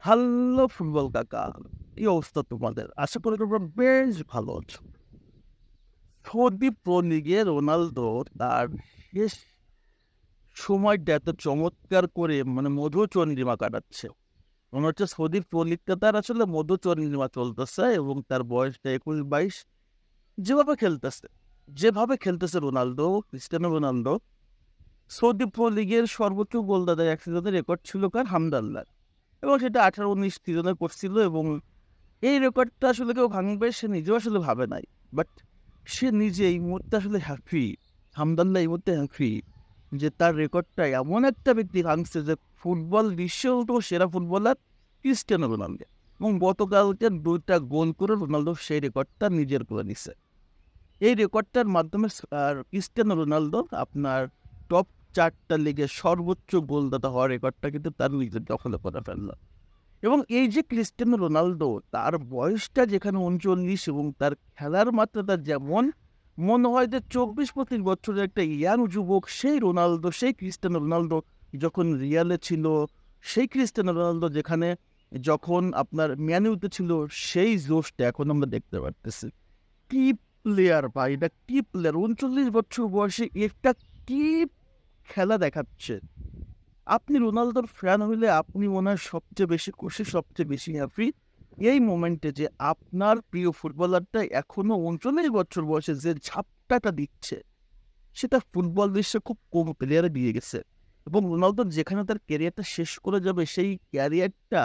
Hello football কাকা, কি অবস্থা তোমাদের? আশা করি তোমরা বেশ ভালো আছো। সৌদি প্রো লিগে রোনালদো তার শেষ সময়টা এত চমৎকার করে মধু চন্দ্রিমা কাটাচ্ছে। মনে হচ্ছে সৌদি প্রো লিগটা তার আসলে মধু চন্দ্রিমা চলতেছে এবং তার বয়সটা 21-22। যেভাবে খেলতেছে যেভাবে খেলতেছে Ronaldo, Cristiano Ronaldo, Saudi pro লিগের সর্বোচ্চ গোলদাতা এক সিজনের রেকর্ড ছিল কার? হামদাল্লাহ। এবং সেটা 18-19 সিজনে করছিল এবং এই রেকর্ডটা আসলে কেউ ভাঙবে সে নিজেও আসলে ভাবে নাই। বাট সে নিজে এই মুহূর্তে আসলে হ্যাপি। হামদাল্লাহ এই মুহূর্তে হ্যাপি যে তার রেকর্ডটা এমন একটা ব্যক্তি ভাঙছে যে ফুটবল বিশ্বের তো সেরা ফুটবলার ক্রিস্টিয়ানো রোনালদো, এবং গতকালকে 2টা গোল করে রোনালদো সেই রেকর্ডটা নিজের করে নিছে। এই রেকর্ডটার মাধ্যমে ক্রিস্টিয়ানো রোনালদো আপনার টপ 4টা লিগের সর্বোচ্চ গোলদাতা হওয়ার রেকর্ডটা কিন্তু তার নিজের দখলে করে ফেলল। এবং এই যে ক্রিস্টিয়ানো রোনালদো, তার বয়সটা যেখানে 39 এবং তার খেলার মাত্রাটা যেমন মনে হয় যে 24-25 বছরের একটা ইয়াং যুবক, সেই রোনালদো, সেই ক্রিস্টিয়ানো রোনালদো যখন রিয়ালে ছিল, সেই ক্রিস্টিয়ানো রোনালদো যেখানে যখন আপনার ম্যানুতে ছিল, সেই জোশটা এখন আমরা দেখতে পারতেছি। কি প্লেয়ার ভাই, এটা কি প্লেয়ার! 39 বছর বয়সে একটা কি খেলা দেখাচ্ছে! আপনি রোনালদোর ফ্যান হইলে আপনি মনে হয় সবচেয়ে বেশি খুশি, সবচেয়ে বেশি হ্যাপি এই মোমেন্টে যে আপনার প্রিয় ফুটবলারটা এখনো 39 বছর বয়সে যে ঝাপটাটা দিচ্ছে, সেটা ফুটবল বিশ্বে খুব কম প্লেয়ারে দিয়ে গেছে। এবং রোনালদো যেখানে তার ক্যারিয়ারটা শেষ করে যাবে, সেই ক্যারিয়ারটা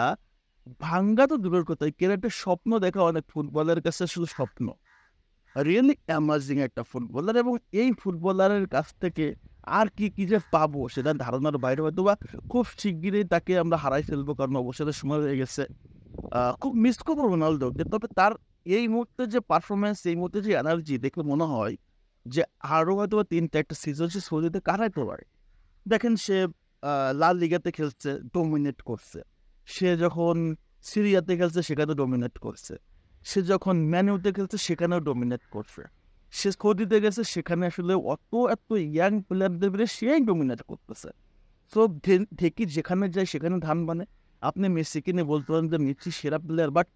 ভাঙ্গা তো দূরের কথা, এই ক্যারিয়ারটা স্বপ্ন দেখা অনেক ফুটবলের কাছে শুধু স্বপ্ন। রিয়েলি অ্যামাজিং একটা ফুটবলার, এবং এই ফুটবলারের কাছ থেকে আর কি কি যে পাবো সেটা ধারণার বাইরে। হয়তো বা খুব শিগগিরই তাকে আমরা হারাই ফেলবো, কারণ অবসরের সময় হয়ে গেছে। খুব মিস করবো রোনালদোকে। তবে তার এই মুহূর্তে যে পারফরমেন্স, এই মুহূর্তে যে এনার্জি দেখলে মনে হয় যে আরও হয়তো 3-4টা সিজন সে সৌদিতে কাটাইতে পারে। দেখেন সে লাল লিগাতে খেলছে, ডোমিনেট করছে। সে যখন সিরিয়াতে খেলছে সেখানে ডোমিনেট করছে। সে যখন ম্যানুতে খেলছে সেখানেও ডোমিনেট করছে। সে সৌদিতে গেছে, সেখানে আসলে এত ইয়াং প্লেয়ারদের ভিতরে সেই ডোমিনেট করতেছে। সো ঢেকি যেখানে যায় সেখানে ধান বানে। আপনি মেসিকে নিয়ে বলতে পারেন যে মেসি সেরা প্লেয়ার, বাট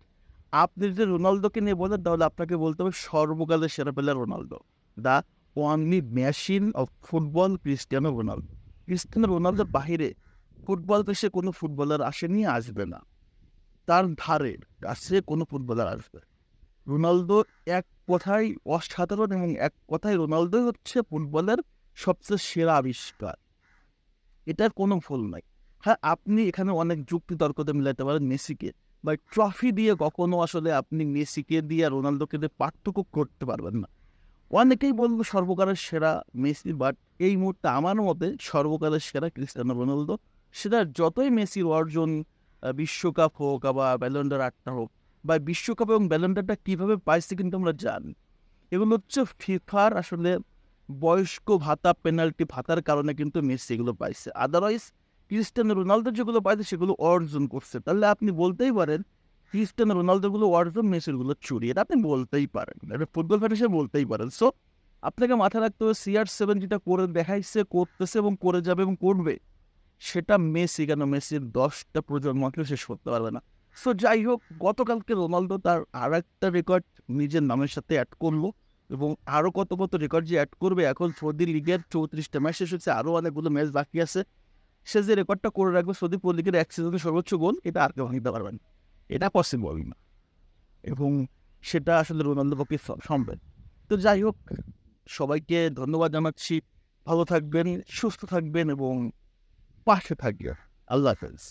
আপনি যদি রোনালদোকে নিয়ে বলেন তাহলে আপনাকে বলতে হবে সর্বকালের সেরা player Ronaldo. The only machine of football Cristiano Ronaldo. Cristiano রোনালদোর বাহিরে ফুটবল দেশে কোনো ফুটবলার আসেনি, আসবে না। তার ধারে কাছে কোনো ফুটবলার আসবে। রোনালদো এক কথায় অসাধারণ, এবং এক কথায় রোনালদোই হচ্ছে ফুটবলের সবচেয়ে সেরা আবিষ্কার। এটার কোনো ভুল নাই। হ্যাঁ, আপনি এখানে অনেক যুক্তি তর্কতে মিলাতে পারেন মেসিকে, বা ট্রফি দিয়ে কখনো আসলে আপনি মেসিকে দিয়ে আর রোনালদোকে দিয়ে পার্থক্য করতে পারবেন না। অনেকেই বলবো সর্বকালের সেরা মেসি, বাট এই মুহূর্তে আমার মতে সর্বকালের সেরা ক্রিস্টিয়ানো রোনালদো। সেটা যতই মেসির অর্জন, বিশ্বকাপ হোক বা ব্যালন্ডার 8টা হোক, বা বিশ্বকাপ এবং ব্যালন্ডারটা কীভাবে পাইছে কিন্তু আমরা জানি। এগুলো হচ্ছে ফিফার আসলে বয়স্ক ভাতা, পেনাল্টি ভাতার কারণে কিন্তু মেসি এগুলো পাইছে। আদারওয়াইজ ক্রিস্টিয়ানো রোনালদো যেগুলো পাইছে সেগুলো অর্জন করছে। তাহলে আপনি বলতেই পারেন ক্রিস্টিয়ানো রোনালদোগুলো অর্জন, মেসিরগুলো চুরি। এটা আপনি বলতেই পারেন, এটা ফুটবল ফ্যান হিসেবে বলতেই পারেন। সো আপনাকে মাথায় রাখতে হবে CR7 যেটা করে দেখাইছে, করতেছে এবং করে যাবে এবং করবে, সেটা মেসি কেন মেসির 10টা প্রজন্মকেও শেষ করতে পারবে না। সো যাই হোক, গতকালকে রোনালদো তার আর একটা রেকর্ড নিজের নামের সাথে অ্যাড করলো, এবং আরও কত রেকর্ড যে অ্যাড করবে। এখন সৌদি লিগের 34টা ম্যাচ শেষ হচ্ছে, আরও অনেকগুলো ম্যাচ বাকি আছে। সে যে রেকর্ডটা করে রাখবে সৌদি প্রো লিগের এক সিজনে সর্বোচ্চ গোল, এটা আর কেউ ভাঙতে পারবেন, এটা পসিবল না। এবং সেটা আসলে রোনালদোর পক্ষে সম্ভব। তো যাই হোক, সবাইকে ধন্যবাদ জানাচ্ছি। ভালো থাকবেন, সুস্থ থাকবেন এবং পাশে থাকবেন। আল্লাহ হাফেজ।